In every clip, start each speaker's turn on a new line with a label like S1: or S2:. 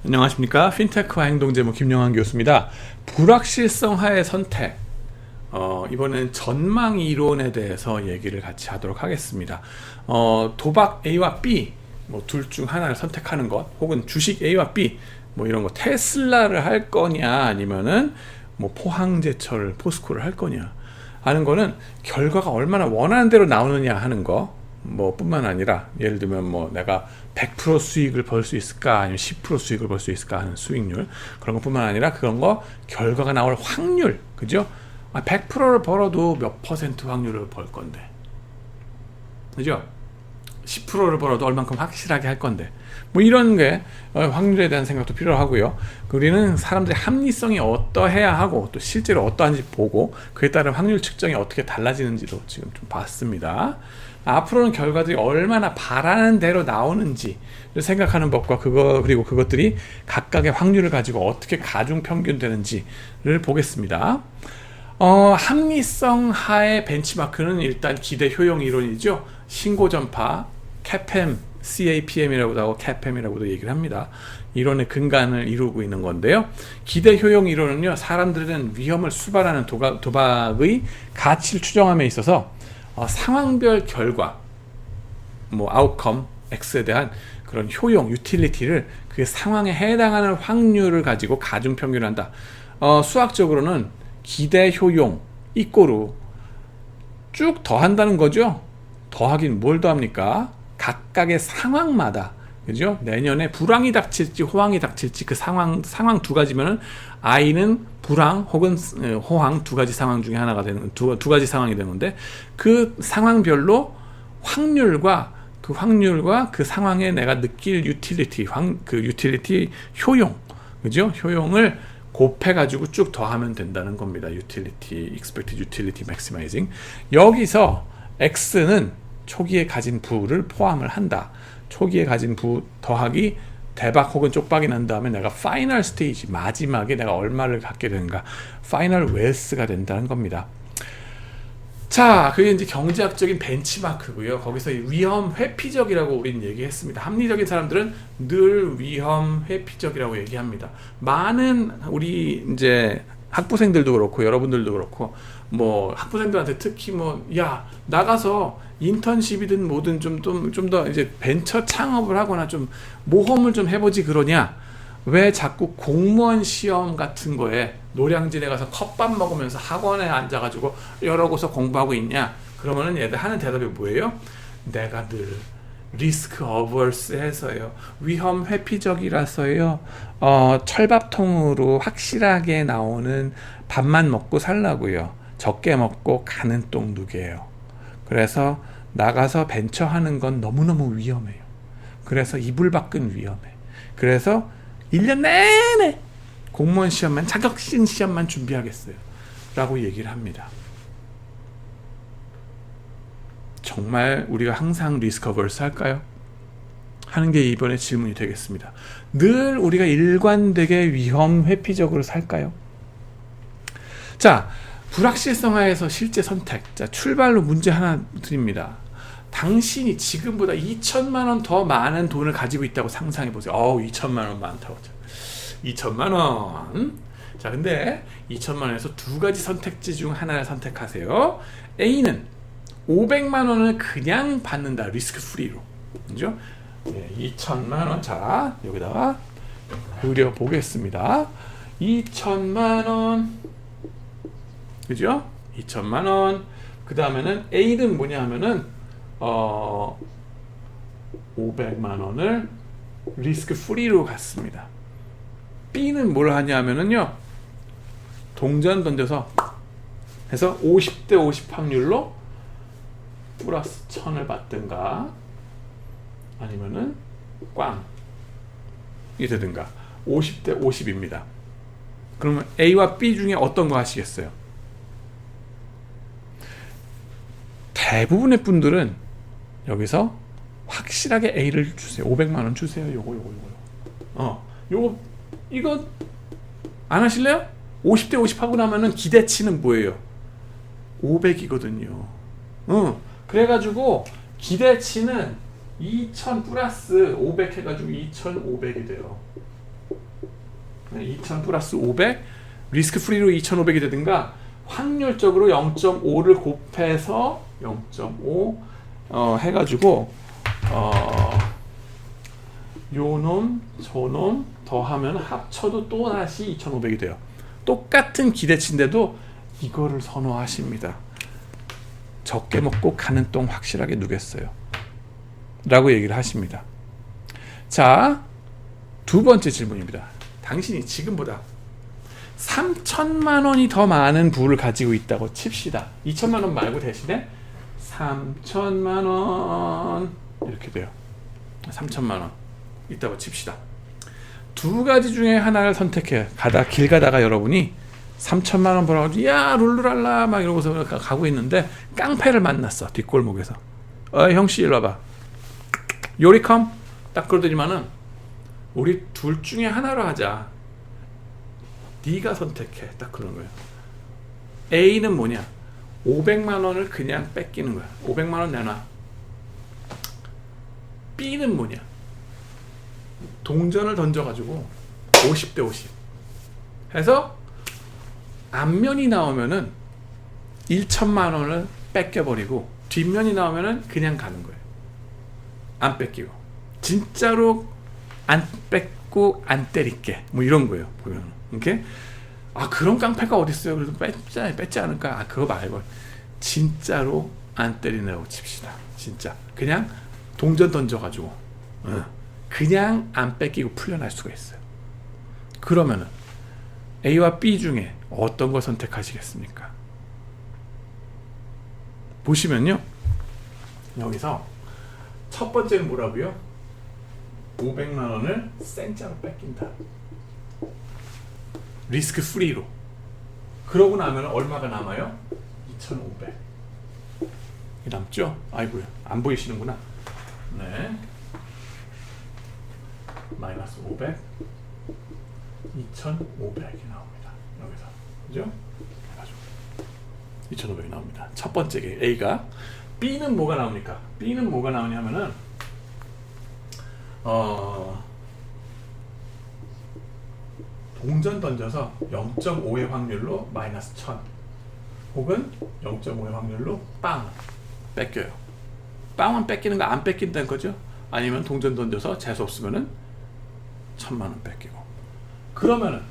S1: 안녕하십니까. 핀테크와 행동제모 김영환 교수입니다. 불확실성 하의 선택, 이번엔 전망 이론에 대해서 얘기를 같이 하도록 하겠습니다. 도박 A와 B 뭐 둘 중 하나를 선택하는 것, 혹은 주식 A와 B 뭐 이런 거, 테슬라를 할 거냐 아니면은 뭐 포항제철 포스코를 할 거냐 하는 거는 결과가 얼마나 원하는 대로 나오느냐 하는 거 뭐 뿐만 아니라, 예를 들면 뭐 내가 100% 수익을 벌 수 있을까 아니면 10% 수익을 벌 수 있을까 하는 수익률, 그런 것 뿐만 아니라 그런 거 결과가 나올 확률, 그죠? 100%를 벌어도 몇 % 확률을 벌 건데, 그죠? 10%를 벌어도 얼만큼 확실하게 할 건데, 뭐 이런 게 확률에 대한 생각도 필요하고요. 우리는 사람들의 합리성이 어떠해야 하고 또 실제로 어떠한지 보고 그에 따른 확률 측정이 어떻게 달라지는지도 지금 좀 봤습니다. 앞으로는 결과들이 얼마나 바라는 대로 나오는지를 생각하는 법과 그리고 그것들이 각각의 확률을 가지고 어떻게 가중 평균되는지를 보겠습니다. 합리성 하의 벤치마크는 일단 기대 효용 이론이죠. 신고 전파, CAPM, CAPM이라고도 하고 CAPM이라고도 얘기를 합니다. 이론의 근간을 이루고 있는 건데요. 기대 효용 이론은요, 사람들은 위험을 수반하는 도박의 가치를 추정함에 있어서 상황별 결과, 뭐 아웃컴 X에 대한 그런 효용, 유틸리티를 그 상황에 해당하는 확률을 가지고 가중 평균을 한다. 수학적으로는 기대 효용 이꼬르 쭉 더한다는 거죠. 더하긴 뭘 더합니까? 각각의 상황마다, 그죠? 내년에 불황이 닥칠지 호황이 닥칠지 그 상황 두 가지면은 I는 불황 혹은 호황 두 가지 상황 중에 하나가 되는, 두 가지 상황이 되는 건데, 그 상황별로 확률과 그 상황에 내가 느낄 유틸리티, 그 유틸리티 효용, 그죠? 효용을 곱해가지고 쭉 더하면 된다는 겁니다. 유틸리티, expected utility maximizing. 여기서 X는 초기에 가진 부를 포함을 한다. 초기에 가진 부 더하기 대박 혹은 쪽박이 난 다음에 내가 파이널 스테이지, 마지막에 내가 얼마를 갖게 되는가, 파이널 웨스가 된다는 겁니다. 자, 그게 이제 경제학적인 벤치마크고요. 거기서 위험 회피적이라고 우리는 얘기했습니다. 합리적인 사람들은 늘 위험 회피적이라고 얘기합니다. 많은 우리 이제 학부생들도 그렇고 여러분들도 그렇고, 뭐 학부생들한테 특히 뭐, 야, 나가서 인턴십이든 뭐든 좀 더 이제 벤처 창업을 하거나 좀 모험을 좀 해보지 그러냐, 왜 자꾸 공무원 시험 같은 거에 노량진에 가서 컵밥 먹으면서 학원에 앉아가지고 여러 곳에서 공부하고 있냐, 그러면은 얘들 하는 대답이 뭐예요? 내가 늘 리스크 어버스 해서요, 위험 회피적이라서요, 철밥통으로 확실하게 나오는 밥만 먹고 살라고요. 적게 먹고 가는 똥 누게요. 그래서 나가서 벤처 하는 건 너무너무 위험해요. 그래서 이불 밖은 위험해. 그래서 1년 내내 공무원 시험만, 자격증 시험만 준비하겠어요 라고 얘기를 합니다. 정말 우리가 항상 리스크 어버스 할까요? 하는 게 이번에 질문이 되겠습니다. 늘 우리가 일관되게 위험 회피적으로 살까요? 자, 불확실성하에서 실제 선택. 자, 출발로 문제 하나 드립니다. 당신이 지금보다 2천만 원 더 많은 돈을 가지고 있다고 상상해 보세요. 2천만 원 많다고. 2천만 원. 자, 근데 2천만 원에서 두 가지 선택지 중 하나를 선택하세요. A는 500만 원을 그냥 받는다. 리스크 프리로. 그죠? 네, 2천만 원. 자, 여기다가 그려 보겠습니다. 2천만 원. 그죠? 2천만 원. 그 다음에는 A는 뭐냐 하면은 500만 원을 리스크 프리로 갔습니다. B는 뭘 하냐 하면은요, 동전 던져서 해서 50대 50 확률로 플러스 1000을 받든가 아니면은 꽝이 되든가. 50대 50입니다. 그러면 A와 B 중에 어떤 거 하시겠어요? 대부분의 분들은 여기서 확실하게 A를 주세요. 500만 원 주세요. 이거 안 하실래요? 50대 50 하고 나면은 기대치는 뭐예요? 500이거든요. 그래가지고 기대치는 2000 플러스 500 해가지고 2500이 돼요. 2000 플러스 500 리스크 프리로 2500이 되든가 확률적으로 0.5를 곱해서 0.5 해가지고 요놈 저놈 더하면 합쳐도 또 다시 2500이 돼요. 똑같은 기대치인데도 이거를 선호하십니다. 적게 먹고 가는 똥 확실하게 누겠어요 라고 얘기를 하십니다. 자, 두 번째 질문입니다. 당신이 지금보다 3천만 원이 더 많은 부를 가지고 있다고 칩시다. 2천만 원 말고 대신에 3천만 원 이렇게 돼요. 3천만 원 있다고 칩시다. 두 가지 중에 하나를 선택해 길 가다가 여러분이 3천만 원 벌어가지고 야 룰루랄라 막 이러고서 가고 있는데 깡패를 만났어. 뒷골목에서. 형씨 일로 와봐. 요리컴? 딱 그러더니만은 우리 둘 중에 하나로 하자. 네가 선택해. 딱 그런 거예요. A는 뭐냐? 500만 원을 그냥 뺏기는 거야. 500만 원 내놔. B는 뭐냐? 동전을 던져가지고 50대 50 해서 앞면이 나오면은 1천만 원을 뺏겨버리고 뒷면이 나오면은 그냥 가는 거예요. 안 뺏기고 진짜로 안 뺏고 안 때릴게 뭐 이런 거예요. 보면 이렇게 그런 깡패가 어딨어요. 그래도 뺏지 않을까? 그거 말고 진짜로 안 때리느라고 칩시다. 진짜 그냥 동전 던져가지고 그냥 안 뺏기고 풀려날 수가 있어요. 그러면은 A와 B 중에 어떤 걸 선택하시겠습니까? 보시면요, 여기서 첫 번째는 뭐라고요? 500만 원을 생짜로 뺏긴다. 리스크 프리로. 그러고 나면 얼마가 남아요? 2,500. 남죠? 아이고야, 안 보이시는구나. 네. 마이너스 500, 2,500이 나옵니다. 여기서. 그죠? 해가지고 2,500이 나옵니다. 첫 번째 게 A가. B는 뭐가 나옵니까? B는 뭐가 나오냐면은 동전 던져서 0.5의 확률로 마이너스 1000 혹은 0.5의 확률로 빵 뺏겨요. 빵은 뺏기는 거 안 뺏긴다는 거죠. 아니면 동전 던져서 재수 없으면은 1000만 원 뺏기고. 그러면은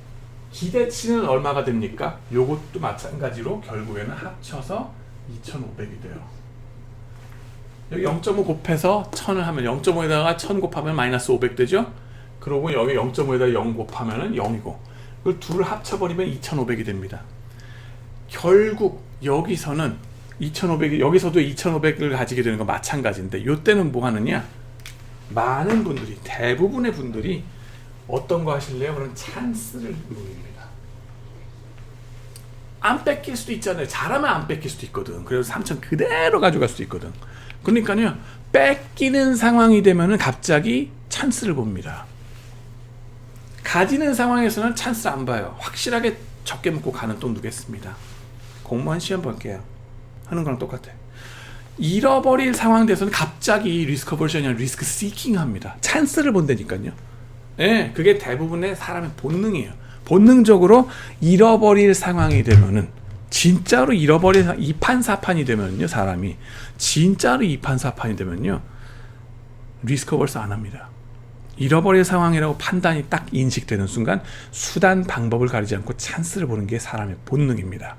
S1: 기대치는 얼마가 됩니까? 요것도 마찬가지로 결국에는 합쳐서 2,500이 돼요. 여기 0.5 곱해서 1000을 하면 0.5에다가 1000 곱하면 마이너스 500 되죠? 그리고 여기 0.5에다가 0 곱하면 0이고 그걸 둘을 합쳐버리면 2,500이 됩니다. 결국 여기서는 2,500이 여기서도 2,500을 가지게 되는 거 마찬가지인데 이때는 뭐 하느냐? 많은 분들이 대부분의 분들이 어떤 거 하실래요? 그럼 찬스를 노립니다. 안 뺏길 수도 있잖아요. 잘하면 안 뺏길 수도 있거든. 그래서 3,000 그대로 가져갈 수도 있거든. 그러니까요, 뺏기는 상황이 되면은 갑자기 찬스를 봅니다. 가지는 상황에서는 찬스 안 봐요. 확실하게 적게 먹고 가는 돈 누겠습니다. 공무원 시험 볼게요. 하는 거랑 똑같아. 잃어버릴 상황 돼서는 갑자기 리스크 어버션이 아니라 리스크 시킹 합니다. 찬스를 본다니까요. 예, 그게 대부분의 사람의 본능이에요. 본능적으로 잃어버릴 상황이 되면은 진짜로 잃어버릴 2판 4판이 되면요, 사람이 진짜로 2판 4판이 되면요, 리스크 어버스 안 합니다. 잃어버릴 상황이라고 판단이 딱 인식되는 순간 수단 방법을 가리지 않고 찬스를 보는 게 사람의 본능입니다.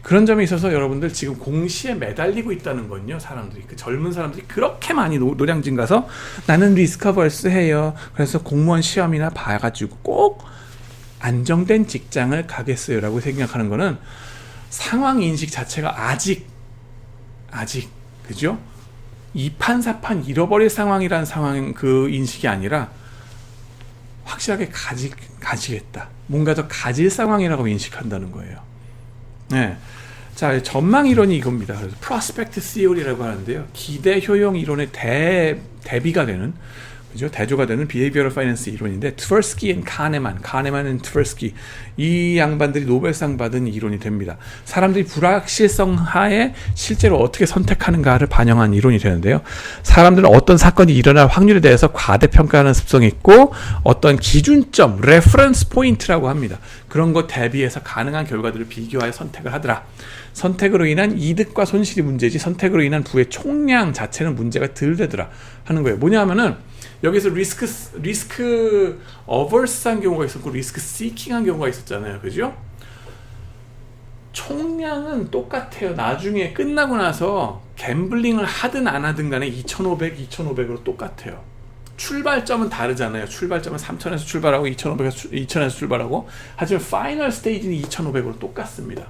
S1: 그런 점에 있어서 여러분들 지금 공시에 매달리고 있다는 건요, 사람들이 그 젊은 사람들이 그렇게 많이 노량진 가서 나는 리스크 어버스 해요. 그래서 공무원 시험이나 봐가지고 꼭 안정된 직장을 가겠어요 라고 생각하는 거는 상황 인식 자체가 아직 그죠? 2판 4판 잃어버릴 상황이라는 상황 그 인식이 아니라 확실하게 가지겠다, 뭔가 더 가질 상황이라고 인식한다는 거예요. 네. 자, 전망 이론이 이겁니다. 그래서 프로스펙트 시오리라고 하는데요, 기대 효용 이론의 대비가 되는, 그죠? 대조가 되는 비헤이비어럴 파이낸스 이론인데 트버스키 앤 카네만 앤 트버스키 이 양반들이 노벨상 받은 이론이 됩니다. 사람들이 불확실성 하에 실제로 어떻게 선택하는가를 반영한 이론이 되는데요. 사람들은 어떤 사건이 일어날 확률에 대해서 과대평가하는 습성이 있고 어떤 기준점, 레퍼런스 포인트라고 합니다. 그런 것 대비해서 가능한 결과들을 비교하여 선택을 하더라. 선택으로 인한 이득과 손실이 문제지 선택으로 인한 부의 총량 자체는 문제가 덜 되더라 하는 거예요. 뭐냐면은 여기서 리스크 어버스한 경우가 있었고 리스크 시킹한 경우가 있었잖아요. 그죠? 총량은 똑같아요. 나중에 끝나고 나서 갬블링을 하든 안 하든 간에 2,500으로 똑같아요. 출발점은 다르잖아요. 출발점은 3,000에서 출발하고 2,000에서 출발하고 하지만 파이널 스테이지는 2,500으로 똑같습니다.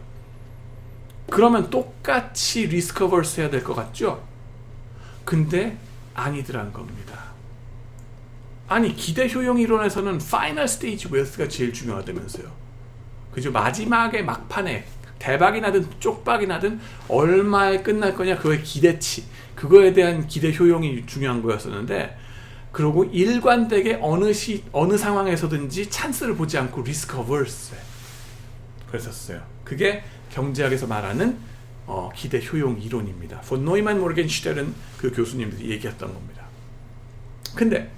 S1: 그러면 똑같이 리스크 어버스 해야 될 것 같죠? 근데 아니더란 겁니다. 아니 기대 효용 이론에서는 파이널 스테이지 웨스가 제일 중요하다면서요. 그죠? 마지막에 막판에 대박이 나든 쪽박이 나든 얼마에 끝날 거냐 그거의 기대치 그거에 대한 기대 효용이 중요한 거였었는데 그리고 일관되게 어느 상황에서든지 찬스를 보지 않고 리스크 어버스 그랬었어요. 그게 경제학에서 말하는 기대 효용 이론입니다. 폰 노이만 모르겐슈텔은 그 교수님들이 얘기했던 겁니다. 근데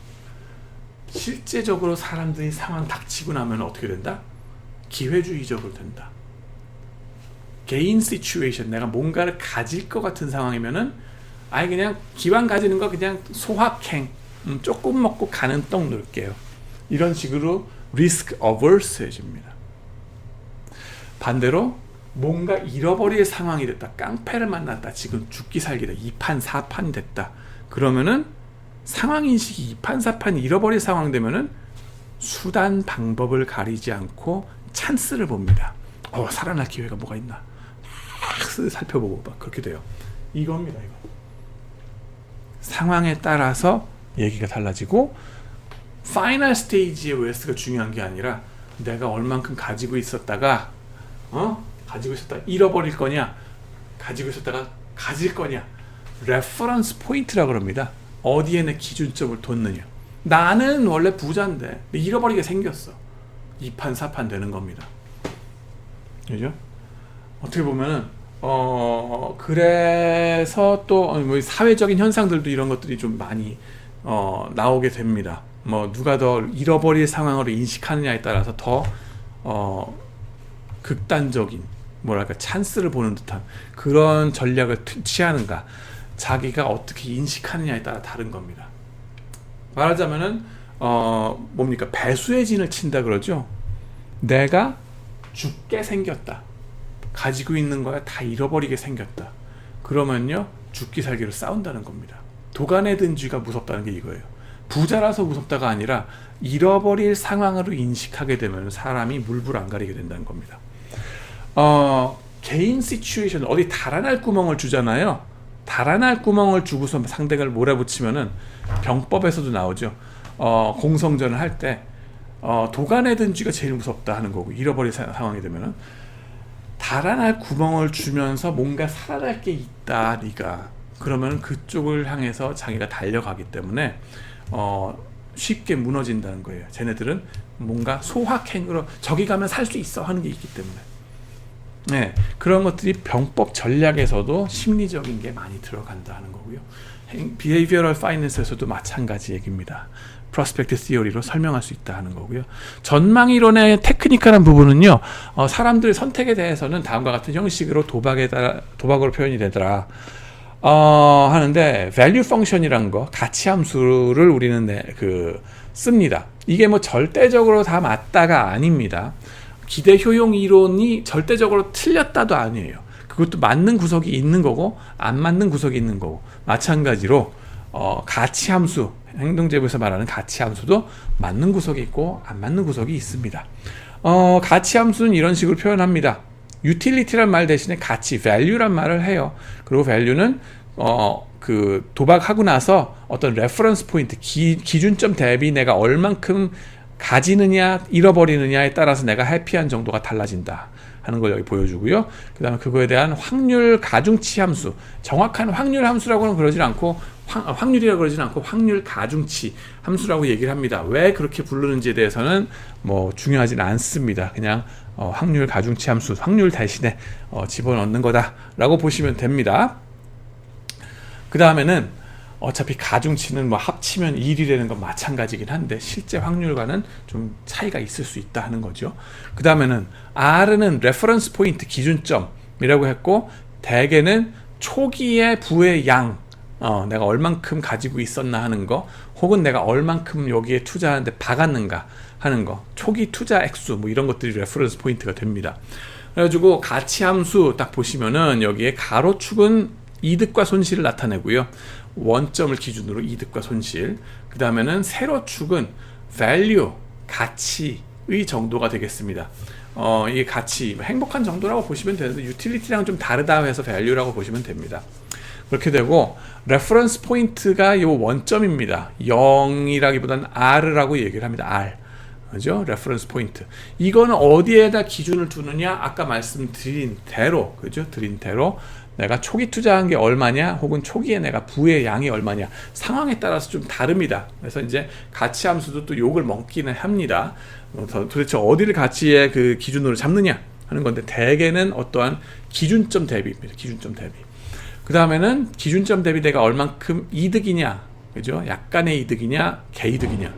S1: 실제적으로 사람들이 상황 닥치고 나면 어떻게 된다? 기회주의적으로 된다. 개인 시츄에이션 내가 뭔가를 가질 것 같은 상황이면은 아예 그냥 기왕 가지는 거 그냥 소확행 조금 먹고 가는 떡 놓을게요. 이런 식으로 리스크 어버스해집니다. 반대로 뭔가 잃어버릴 상황이 됐다. 깡패를 만났다. 지금 죽기 살기다. 2판 4판이 됐다. 그러면은 상황인식이 2판 4판 잃어버릴 상황 되면은 수단 방법을 가리지 않고 찬스를 봅니다. 살아날 기회가 뭐가 있나 막 살펴보고 막 그렇게 돼요. 이겁니다. 이거 상황에 따라서 얘기가 달라지고 파이널 스테이지의 웨스가 중요한 게 아니라 내가 얼만큼 가지고 있었다가 잃어버릴 거냐 가지고 있었다가 가질 거냐 레퍼런스 포인트라고 합니다. 어디에 내 기준점을 뒀느냐. 나는 원래 부자인데 잃어버리게 생겼어. 2판 4판 되는 겁니다. 그죠? 어떻게 보면은 그래서 또 뭐 사회적인 현상들도 이런 것들이 좀 많이 나오게 됩니다. 뭐 누가 더 잃어버릴 상황으로 인식하느냐에 따라서 더 극단적인 뭐랄까 찬스를 보는 듯한 그런 전략을 취하는가 자기가 어떻게 인식하느냐에 따라 다른 겁니다. 말하자면은 뭡니까 배수의 진을 친다 그러죠. 내가 죽게 생겼다. 가지고 있는 거야 다 잃어버리게 생겼다. 그러면요 죽기 살기로 싸운다는 겁니다. 도가내든 쥐가 무섭다는 게 이거예요. 부자라서 무섭다가 아니라 잃어버릴 상황으로 인식하게 되면 사람이 물불 안 가리게 된다는 겁니다. 개인 시츄에이션 어디 달아날 구멍을 주잖아요. 달아날 구멍을 주고서 상대를 몰아붙이면은 병법에서도 나오죠. 공성전을 할 때 도가내든 쥐가 제일 무섭다 하는 거고 잃어버릴 상황이 되면은 달아날 구멍을 주면서 뭔가 살아날 게 있다 네가 그러면 그쪽을 향해서 자기가 달려가기 때문에 쉽게 무너진다는 거예요. 쟤네들은 뭔가 소확행으로 저기 가면 살 수 있어 하는 게 있기 때문에 네, 그런 것들이 병법 전략에서도 심리적인 게 많이 들어간다 하는 거고요. 비헤이비어럴 파이낸스에서도 마찬가지 얘기입니다. 프로스펙트 시어리로 설명할 수 있다 하는 거고요. 전망이론의 테크니컬한 부분은요. 사람들의 선택에 대해서는 다음과 같은 형식으로 도박으로 표현이 되더라. 하는데 value function이라는 거 가치 함수를 우리는 씁니다. 이게 뭐 절대적으로 다 맞다가 아닙니다. 기대 효용 이론이 절대적으로 틀렸다도 아니에요. 그것도 맞는 구석이 있는 거고 안 맞는 구석이 있는 거고 마찬가지로 가치 함수 행동제부에서 말하는 가치 함수도 맞는 구석이 있고 안 맞는 구석이 있습니다. 가치 함수는 이런 식으로 표현합니다. utility란 말 대신에 가치, value란 말을 해요. 그리고 value는 그 도박하고 나서 어떤 reference point, 기준점 대비 내가 얼만큼 가지느냐 잃어버리느냐에 따라서 내가 해피한 정도가 달라진다 하는 걸 여기 보여주고요. 그 다음에 그거에 대한 확률 가중치 함수, 정확한 확률 함수라고는 그러진 않고 확률이라고 그러진 않고 확률 가중치 함수라고 얘기를 합니다. 왜 그렇게 부르는지에 대해서는 뭐 중요하진 않습니다. 그냥 확률 가중치 함수, 확률 대신에 집어넣는 거다라고 보시면 됩니다. 그 다음에는 어차피 가중치는 뭐 합치면 1이 되는 건 마찬가지긴 한데 실제 확률과는 좀 차이가 있을 수 있다 하는 거죠. 그 다음에는 R는 레퍼런스 포인트, 기준점이라고 했고, 대개는 초기의 부의 양, 내가 얼만큼 가지고 있었나 하는 거, 혹은 내가 얼만큼 여기에 투자하는데 박았는가 하는 거, 초기 투자 액수 뭐 이런 것들이 레퍼런스 포인트가 됩니다. 그래가지고 가치 함수 딱 보시면은 여기에 가로축은 이득과 손실을 나타내고요, 원점을 기준으로 이득과 손실, 그 다음에는 세로축은 value, 가치의 정도가 되겠습니다. 이게 가치, 행복한 정도라고 보시면 되는데 유틸리티랑 좀 다르다 해서 value라고 보시면 됩니다. 그렇게 되고, 레퍼런스 포인트가 요 원점입니다. 0이라기보다는 R라고 얘기를 합니다. R. 그죠? 레퍼런스 포인트. 이거는 어디에다 기준을 두느냐? 아까 말씀드린 대로, 그죠? 드린 대로 내가 초기 투자한 게 얼마냐, 혹은 초기에 내가 부의 양이 얼마냐, 상황에 따라서 좀 다릅니다. 그래서 이제 가치 함수도 또 욕을 먹기는 합니다. 도대체 어디를 가치의 그 기준으로 잡느냐 하는 건데, 대개는 어떠한 기준점 대비입니다. 기준점 대비. 그 다음에는 기준점 대비 내가 얼만큼 이득이냐, 그죠? 약간의 이득이냐, 개이득이냐,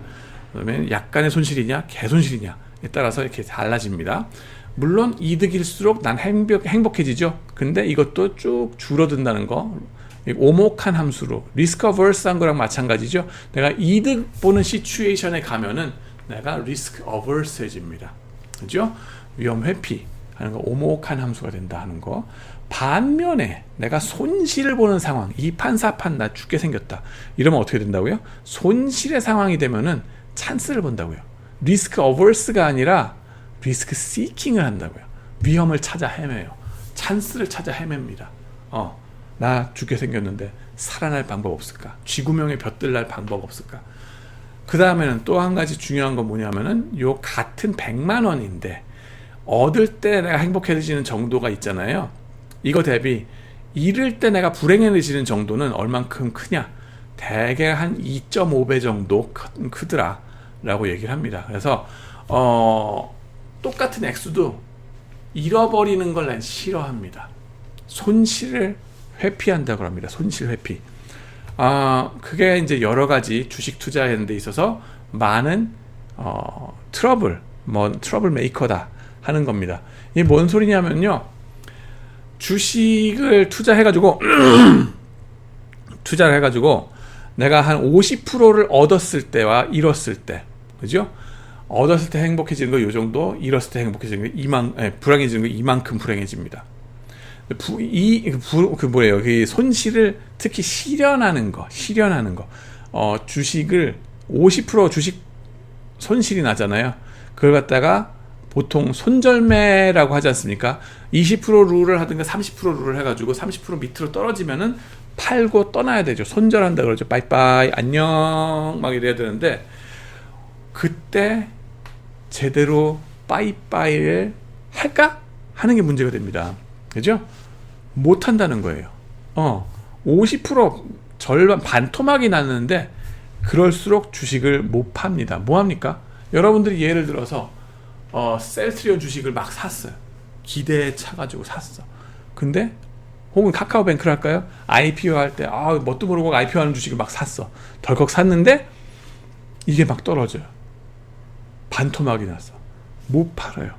S1: 그 다음에 약간의 손실이냐, 개손실이냐에 따라서 이렇게 달라집니다. 물론 이득일수록 난 행복해지죠. 근데 이것도 쭉 줄어든다는 거, 오목한 함수로 리스크 어버스한 거랑 마찬가지죠. 내가 이득 보는 시츄에이션에 가면은 내가 리스크 어버스해집니다. 그죠? 위험 회피 하는 거, 오목한 함수가 된다 하는 거. 반면에 내가 손실을 보는 상황, 이판사판 나 죽게 생겼다 이러면 어떻게 된다고요? 손실의 상황이 되면은 찬스를 본다고요. 리스크 어버스가 아니라 리스크 시킹을 한다고요. 위험을 찾아 헤매요. 찬스를 찾아 헤맵니다. 나 죽게 생겼는데 살아날 방법 없을까? 쥐구멍에 벼뜰 방법 없을까? 그 다음에는 또 한 가지 중요한 건 뭐냐면은, 요 같은 100만 원인데 얻을 때 내가 행복해지는 정도가 있잖아요. 이거 대비 잃을 때 내가 불행해지는 정도는 얼만큼 크냐? 대개 한 2.5배 정도 크더라 라고 얘기를 합니다. 그래서 똑같은 액수도 잃어버리는 걸 난 싫어합니다. 손실을 회피한다고 합니다. 손실 회피. 그게 이제 여러 가지 주식 투자하는 데 있어서 많은 트러블 메이커다 하는 겁니다. 이게 뭔 소리냐면요, 주식을 투자해가지고 투자를 해가지고 내가 한 50%를 얻었을 때와 잃었을 때, 그죠? 얻었을 때 행복해지는 거 요 정도, 잃었을 때 행복해지는 거 불행해지는 거 이만큼 불행해집니다. 그 손실을 특히 실현하는 거, 주식을 50% 주식 손실이 나잖아요. 그걸 갖다가 보통 손절매라고 하지 않습니까? 20% 룰을 하든가 30% 룰을 해가지고 30% 밑으로 떨어지면은 팔고 떠나야 되죠. 손절한다 그러죠. 빠이빠이, 안녕, 막 이래야 되는데, 그때 제대로 빠이빠이를 할까? 하는 게 문제가 됩니다. 그죠? 못 한다는 거예요. 50% 절반, 반토막이 났는데, 그럴수록 주식을 못 팝니다. 뭐 합니까? 여러분들이 예를 들어서 셀트리온 주식을 막 샀어요. 기대에 차가지고 샀어. 근데 혹은 카카오뱅크를 할까요? IPO 할 때 뭣도 모르고 IPO 하는 주식을 막 샀어. 덜컥 샀는데 이게 막 떨어져요. 반토막이 났어. 못 팔아요.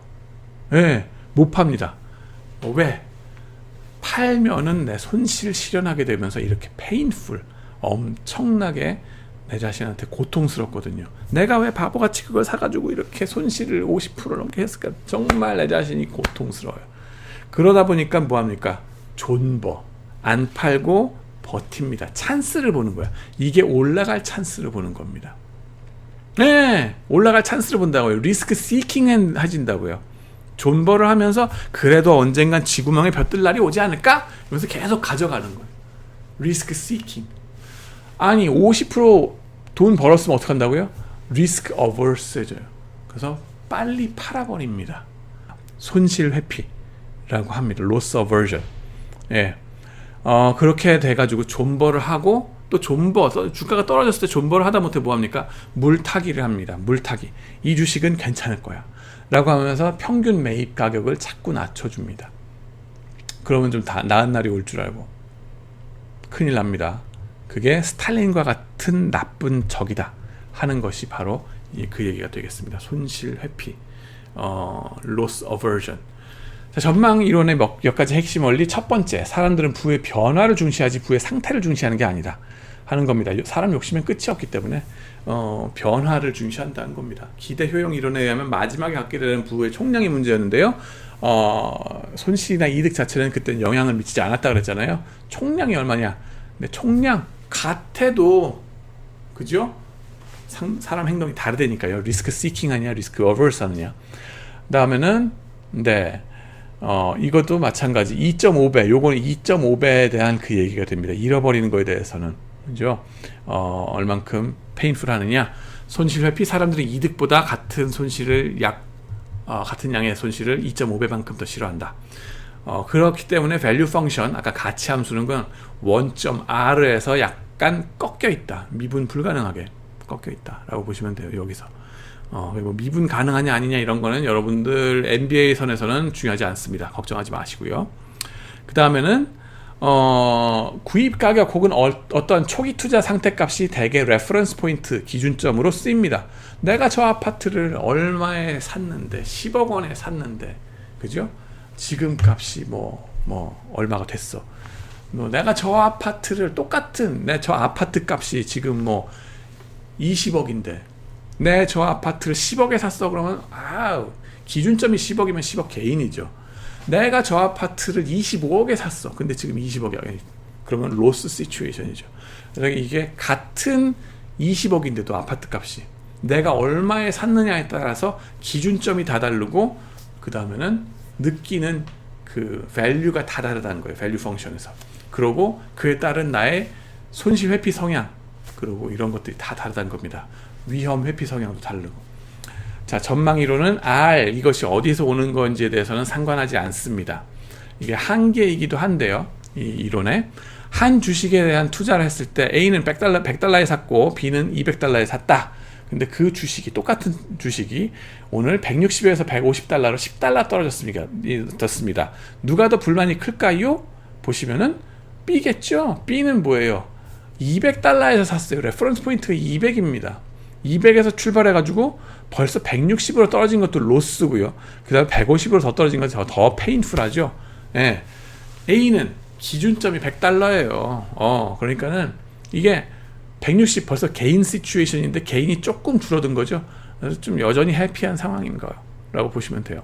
S1: 네, 못 팝니다. 왜? 팔면은 내 손실 실현하게 되면서 이렇게 페인풀, 엄청나게 내 자신한테 고통스럽거든요. 내가 왜 바보같이 그걸 사가지고 이렇게 손실을 50% 넘게 했을까? 정말 내 자신이 고통스러워요. 그러다 보니까 뭐합니까? 존버, 안 팔고 버팁니다. 찬스를 보는 거야. 이게 올라갈 찬스를 보는 겁니다. 네, 올라갈 찬스를 본다고요. 리스크 시킹 하진다고요. 존버를 하면서 그래도 언젠간 쥐구멍에 벼뜰 날이 오지 않을까? 이러면서 계속 가져가는 거예요. 리스크 시킹. 아니 50% 돈 벌었으면 어떡한다고요? 리스크 어버스해져요. 그래서 빨리 팔아버립니다. 손실 회피. 라고 합니다. loss aversion. 예. 그렇게 돼가지고 존버를 하고, 또 주가가 떨어졌을 때 존버를 하다 못해 뭐합니까? 물타기를 합니다. 물타기. 이 주식은 괜찮을 거야 라고 하면서 평균 매입 가격을 자꾸 낮춰줍니다. 그러면 좀 나은 날이 올 줄 알고 큰일 납니다. 그게 스탈린과 같은 나쁜 적이다 하는 것이 바로 그 얘기가 되겠습니다. 손실 회피, loss aversion. 자, 전망 이론의 몇 가지 핵심 원리. 첫 번째, 사람들은 부의 변화를 중시하지 부의 상태를 중시하는 게 아니다 하는 겁니다. 사람 욕심엔 끝이 없기 때문에 변화를 중시한다는 겁니다. 기대 효용 이론에 의하면 마지막에 갖게 되는 부의 총량이 문제였는데요. 손실이나 이득 자체는 그때는 영향을 미치지 않았다 그랬잖아요. 총량이 얼마냐? 근데 총량 같아도, 그죠? 사람 행동이 다르다니까요. 리스크 시킹 하냐, 리스크 어버스 하느냐. 다음에는 이것도 마찬가지. 2.5배, 요거는 2.5배에 대한 그 얘기가 됩니다. 잃어버리는 거에 대해서는, 그죠? 얼만큼 페인풀 하느냐. 손실 회피, 사람들이 이득보다 같은 손실을 같은 양의 손실을 2.5배만큼 더 싫어한다. 그렇기 때문에 value function, 아까 가치 함수는 건 원점 R에서 약간 꺾여 있다. 미분 불가능하게 꺾여 있다 라고 보시면 돼요. 여기서 뭐 미분 가능하냐 아니냐 이런 거는 여러분들 MBA 선에서는 중요하지 않습니다. 걱정하지 마시고요. 그 다음에는 구입 가격 혹은 어떤 초기 투자 상태값이 대개 레퍼런스 포인트, 기준점으로 쓰입니다. 내가 저 아파트를 얼마에 샀는데, 10억 원에 샀는데, 그죠? 지금 값이 얼마가 됐어. 내가 저 아파트를 똑같은 저 아파트 값이 지금 20억인데 내 저 아파트를 10억에 샀어. 그러면 기준점이 10억이면 10억 개인이죠. 내가 저 아파트를 25억에 샀어. 근데 지금 20억이야. 그러면 로스 시츄에이션이죠. 그래서 이게 같은 20억인데도 아파트 값이 내가 얼마에 샀느냐에 따라서 기준점이 다 다르고, 그 다음에는 느끼는 그 밸류가 다 다르다는 거예요. 밸류 펑션에서. 그러고 그에 따른 나의 손실 회피 성향, 그리고 이런 것들이 다 다르다는 겁니다. 위험 회피 성향도 다르고. 자, 전망 이론은 R, 이것이 어디서 오는 건지에 대해서는 상관하지 않습니다. 이게 한계이기도 한데요. 이 이론에 한 주식에 대한 투자를 했을 때 A는 100달러에 샀고 B는 200달러에 샀다. 근데 그 주식이, 똑같은 주식이 오늘 160에서 150달러로 10달러 떨어졌습니다. 누가 더 불만이 클까요? 보시면은 B겠죠? B는 뭐예요? 200달러에서 샀어요. 레퍼런스 포인트가 200입니다. 200에서 출발해가지고 벌써 160으로 떨어진 것도 로스고요. 그 다음에 150으로 더 떨어진 것도 더 페인풀하죠. 예. A는 기준점이 100달러예요. 그러니까는 이게 160 벌써 개인 시츄에이션인데 개인이 조금 줄어든 거죠. 그래서 좀 여전히 해피한 상황인가라고 보시면 돼요.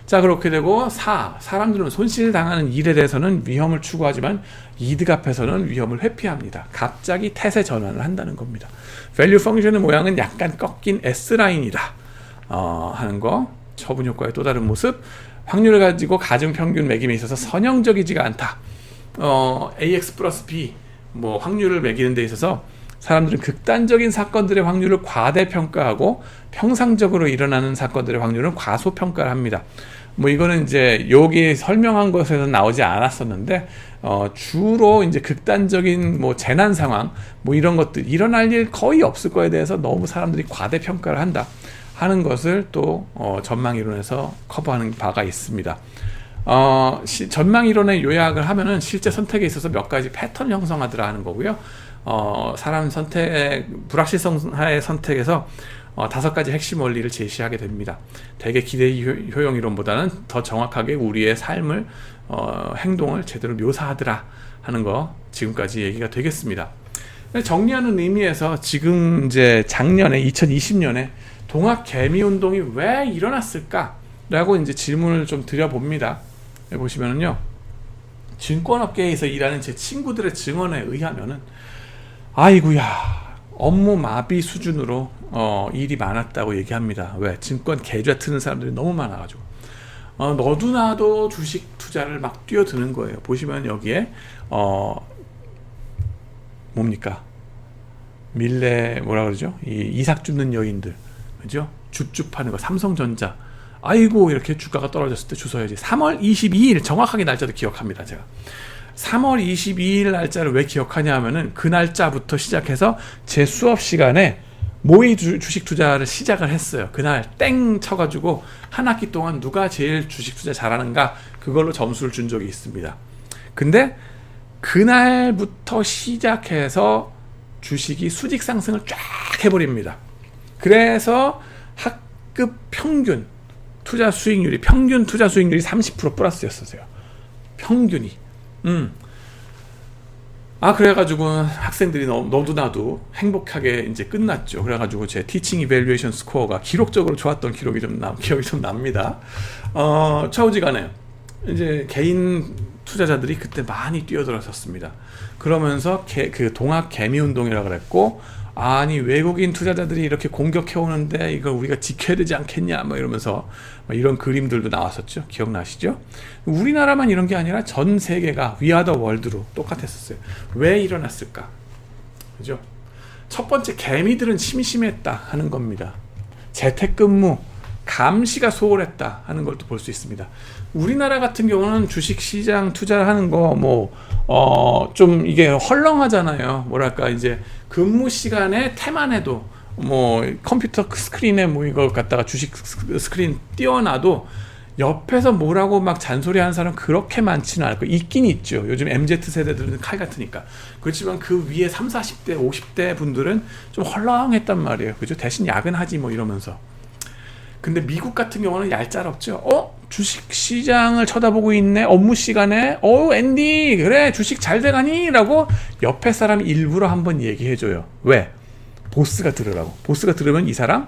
S1: 자, 그렇게 되고 사람들은 손실 당하는 일에 대해서는 위험을 추구하지만 이득 앞에서는 위험을 회피합니다. 갑자기 태세 전환을 한다는 겁니다. 밸류 펑션의 모양은 약간 꺾인 S라인이다 하는 거. 처분 효과의 또 다른 모습. 확률을 가지고 가중평균 매김에 있어서 선형적이지가 않다. AX 플러스 B 확률을 매기는 데 있어서 사람들은 극단적인 사건들의 확률을 과대평가하고 평상적으로 일어나는 사건들의 확률은 과소평가를 합니다. 이거는 이제 여기 설명한 것에서 나오지 않았었는데, 주로 이제 극단적인 재난 상황, 이런 것들, 일어날 일 거의 없을 거에 대해서 너무 사람들이 과대평가를 한다 하는 것을 또, 전망 이론에서 커버하는 바가 있습니다. 전망 이론의 요약을 하면은 실제 선택에 있어서 몇 가지 패턴 형성하더라 하는 거고요. 사람 불확실성 하의 선택에서 5가지 핵심 원리를 제시하게 됩니다. 대개 기대 효용 이론보다는 더 정확하게 우리의 삶을, 행동을 제대로 묘사하더라 하는 거 지금까지 얘기가 되겠습니다. 정리하는 의미에서 지금 이제 작년에 2020년에 동학 개미 운동이 왜 일어났을까라고 이제 질문을 좀 드려봅니다. 보시면은요, 증권업계에서 일하는 제 친구들의 증언에 의하면은 아이고야, 업무 마비 수준으로 일이 많았다고 얘기합니다. 왜? 증권 계좌 트는 사람들이 너무 많아가지고 너도 나도 주식 투자를 막 뛰어드는 거예요. 보시면 여기에 뭡니까? 밀레 뭐라 그러죠? 이 이삭 줍는 여인들, 그죠? 줍줍하는 거, 삼성전자 아이고 이렇게 주가가 떨어졌을 때 주워야지. 3월 22일 정확하게 날짜도 기억합니다. 제가 3월 22일 날짜를 왜 기억하냐 하면은 그 날짜부터 시작해서 제 수업 시간에 모의 주식 투자를 시작을 했어요. 그날 땡 쳐가지고 한 학기 동안 누가 제일 주식 투자 잘하는가 그걸로 점수를 준 적이 있습니다. 근데 그날부터 시작해서 주식이 수직 상승을 쫙 해버립니다. 그래서 학급 평균 투자 수익률이 평균 투자 수익률이 30% 플러스였어요. 평균이. 그래가지고 학생들이 너도 나도 행복하게 이제 끝났죠. 그래가지고 제 티칭 이밸류에이션 스코어가 기록적으로 좋았던 기억이 좀 납니다. 좌우지간에 이제 개인 투자자들이 그때 많이 뛰어들었었습니다. 그러면서 그 동학 개미 운동이라고 그랬고, 아니 외국인 투자자들이 이렇게 공격해 오는데 이걸 우리가 지켜야 되지 않겠냐 뭐 이러면서 이런 그림들도 나왔었죠. 기억나시죠? 우리나라만 이런 게 아니라 전 세계가 위아더 월드로 똑같았었어요. 왜 일어났을까? 그죠? 첫 번째, 개미들은 심심했다 하는 겁니다. 재택근무, 감시가 소홀했다 하는 걸 또 볼 수 있습니다. 우리나라 같은 경우는 주식시장 투자를 하는 거 좀 이게 헐렁하잖아요. 뭐랄까 이제 근무 시간에 태만 해도 컴퓨터 스크린에 이걸 갖다가 주식 스크린 띄워놔도 옆에서 뭐라고 막 잔소리 하는 사람 그렇게 많지는 않을 거예요. 있긴 있죠. 요즘 MZ세대들은 칼 같으니까. 그렇지만 그 위에 30, 40대, 50대 분들은 좀 헐렁했단 말이에요. 그죠? 대신 야근하지 이러면서. 근데 미국 같은 경우는 얄짤없죠. 주식시장을 쳐다보고 있네. 업무 시간에 앤디 그래 주식 잘 돼가니? 라고 옆에 사람 일부러 한번 얘기해줘요. 왜? 보스가 들으라고. 보스가 들으면 이 사람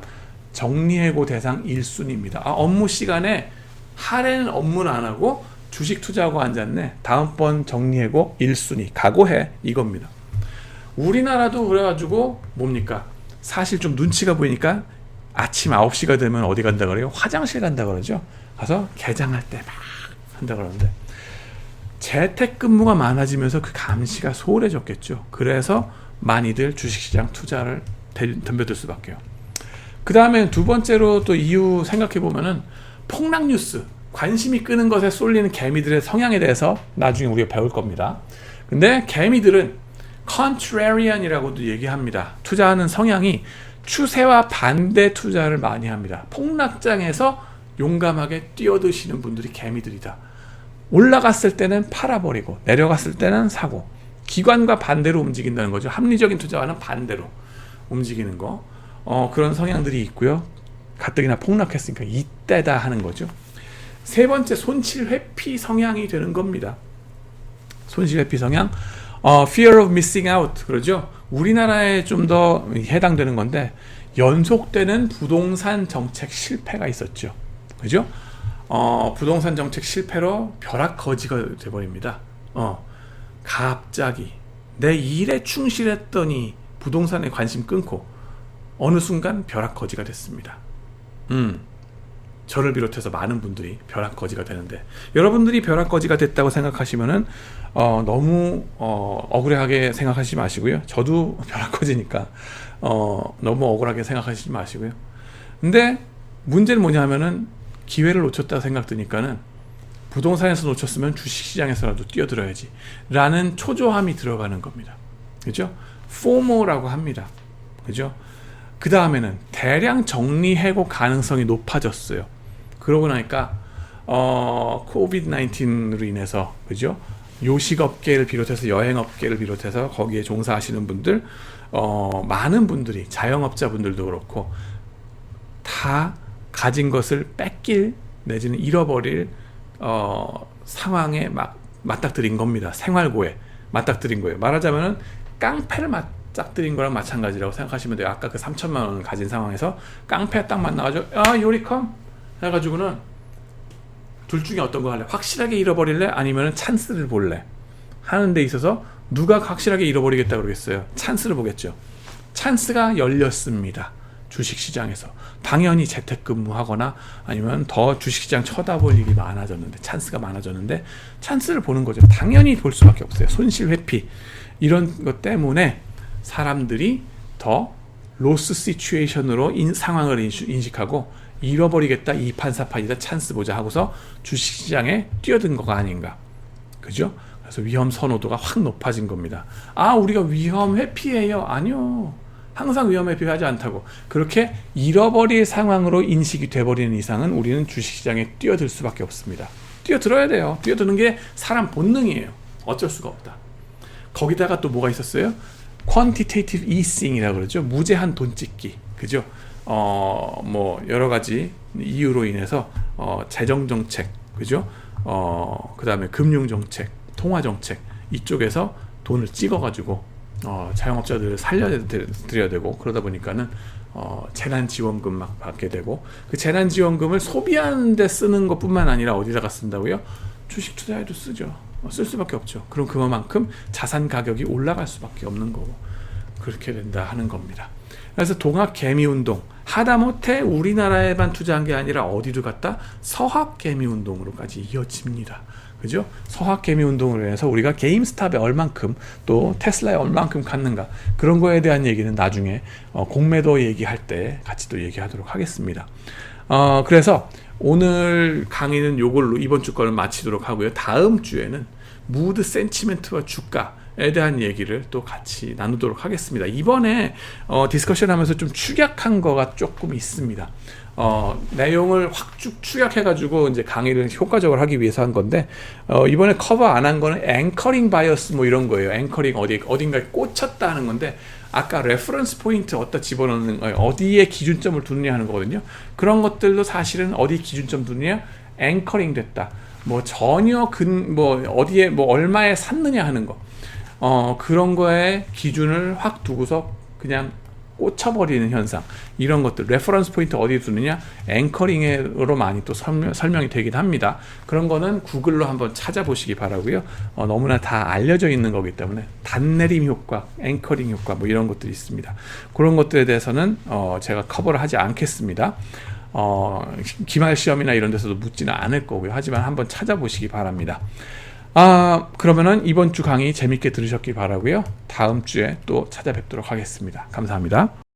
S1: 정리해고 대상 1순위입니다. 업무 시간에 하루는 업무는 안 하고 주식 투자하고 앉았네. 다음번 정리해고 1순위 각오해 이겁니다. 우리나라도 그래가지고 뭡니까? 사실 좀 눈치가 보이니까 아침 9시가 되면 어디 간다 그래요? 화장실 간다 그러죠. 가서 개장할 때 막 한다 그러는데 재택근무가 많아지면서 그 감시가 소홀해졌겠죠. 그래서 많이들 주식시장 투자를 덤벼들 수밖에요. 그 다음에 두 번째로 또 이유 생각해 보면은 폭락 뉴스, 관심이 끄는 것에 쏠리는 개미들의 성향에 대해서 나중에 우리가 배울 겁니다. 근데 개미들은 contrarian이라고도 얘기합니다. 투자하는 성향이 추세와 반대 투자를 많이 합니다. 폭락장에서 용감하게 뛰어드시는 분들이 개미들이다. 올라갔을 때는 팔아버리고 내려갔을 때는 사고, 기관과 반대로 움직인다는 거죠. 합리적인 투자와는 반대로 움직이는 거. 그런 성향들이 있고요. 가뜩이나 폭락했으니까 이때다 하는 거죠. 세 번째, 손실 회피 성향이 되는 겁니다. 손실 회피 성향, fear of missing out 그러죠. 우리나라에 좀 더 해당되는 건데 연속되는 부동산 정책 실패가 있었죠. 그죠? 부동산 정책 실패로 벼락거지가 돼버립니다. 갑자기 내 일에 충실했더니 부동산에 관심 끊고 어느 순간 벼락거지가 됐습니다. 저를 비롯해서 많은 분들이 벼락거지가 되는데, 여러분들이 벼락거지가 됐다고 생각하시면은 너무 억울하게 생각하시지 마시고요. 저도 벼락거지니까 너무 억울하게 생각하시지 마시고요. 근데 문제는 뭐냐 하면은 기회를 놓쳤다 생각드니까는 부동산에서 놓쳤으면 주식시장에서라도 뛰어들어야지 라는 초조함이 들어가는 겁니다. 그죠? FOMO라고 합니다. 그죠? 그 다음에는 대량 정리해고 가능성이 높아졌어요. 그러고 나니까 코비드-19로 인해서, 그죠? 요식업계를 비롯해서 여행업계를 비롯해서 거기에 종사하시는 분들, 많은 분들이, 자영업자분들도 그렇고 다 가진 것을 뺏길 내지는 잃어버릴 상황에 맞닥뜨린 겁니다. 생활고에 맞닥뜨린 거예요. 말하자면은 깡패를 맞닥뜨린 거랑 마찬가지라고 생각하시면 돼요. 아까 그 3천만 원을 가진 상황에서 깡패 딱 만나가지고 요리컴 해가지고는 둘 중에 어떤 거 할래? 확실하게 잃어버릴래? 아니면 찬스를 볼래? 하는 데 있어서 누가 확실하게 잃어버리겠다 그러겠어요? 찬스를 보겠죠. 찬스가 열렸습니다. 주식시장에서. 당연히 재택근무하거나 아니면 더 주식시장 쳐다볼 일이 많아졌는데, 찬스가 많아졌는데 찬스를 보는 거죠. 당연히 볼 수밖에 없어요. 손실 회피 이런 것 때문에 사람들이 더 로스 시츄에이션으로 상황을 인식하고 잃어버리겠다, 이판사판이다, 찬스 보자 하고서 주식시장에 뛰어든 거가 아닌가. 그죠? 그래서 위험 선호도가 확 높아진 겁니다. 아, 우리가 위험 회피해요? 아니요. 항상 위험 회피하지 않다고. 그렇게 잃어버릴 상황으로 인식이 돼버리는 이상은 우리는 주식시장에 뛰어들 수밖에 없습니다. 뛰어들어야 돼요. 뛰어드는 게 사람 본능이에요. 어쩔 수가 없다. 거기다가 또 뭐가 있었어요? quantitative easing이라고 그러죠. 무제한 돈 찍기. 그죠? 뭐 여러 가지 이유로 인해서 재정 정책, 그죠? 그다음에 금융 정책, 통화 정책 이쪽에서 돈을 찍어가지고 자영업자들을 살려드려야 되고, 그러다 보니까는 재난지원금 막 받게 되고, 그 재난지원금을 소비하는 데 쓰는 것뿐만 아니라 어디다가 쓴다고요? 주식 투자에도 쓰죠. 쓸 수밖에 없죠. 그럼 그만큼 자산 가격이 올라갈 수밖에 없는 거고, 그렇게 된다 하는 겁니다. 그래서 동학개미운동, 하다못해 우리나라에만 투자한 게 아니라 어디로 갔다? 서학개미운동으로까지 이어집니다. 그죠? 서학개미운동을 해서 우리가 게임스탑에 얼만큼, 또 테슬라에 얼만큼 갔는가, 그런 거에 대한 얘기는 나중에 공매도 얘기할 때 같이 또 얘기하도록 하겠습니다. 그래서 오늘 강의는 요걸로 이번 주 거는 마치도록 하고요. 다음 주에는 무드 센티멘트와 주가에 대한 얘기를 또 같이 나누도록 하겠습니다. 이번에 디스커션 하면서 좀 축약한 거가 조금 있습니다. 내용을 확 축약해가지고 이제 강의를 효과적으로 하기 위해서 한 건데, 이번에 커버 안 한 거는 앵커링 바이어스 뭐 이런 거예요. 앵커링 어딘가에 꽂혔다 하는 건데, 아까 레퍼런스 포인트 어디다 집어넣는 거예요. 어디에 기준점을 두느냐 하는 거거든요. 그런 것들도 사실은 어디 기준점 두느냐, 앵커링 됐다. 뭐 전혀 어디에 뭐 얼마에 샀느냐 하는 거. 그런 거에 기준을 확 두고서 그냥 꽂혀버리는 현상, 이런 것들, 레퍼런스 포인트 어디에 두느냐, 앵커링으로 많이 또 설명이 되긴 합니다. 그런 거는 구글로 한번 찾아보시기 바라고요. 너무나 다 알려져 있는 거기 때문에 단내림 효과, 앵커링 효과 뭐 이런 것들이 있습니다. 그런 것들에 대해서는 제가 커버를 하지 않겠습니다. 기말 시험이나 이런 데서도 묻지는 않을 거고요. 하지만 한번 찾아보시기 바랍니다. 그러면은 이번 주 강의 재밌게 들으셨기 바라고요. 다음 주에 또 찾아뵙도록 하겠습니다. 감사합니다.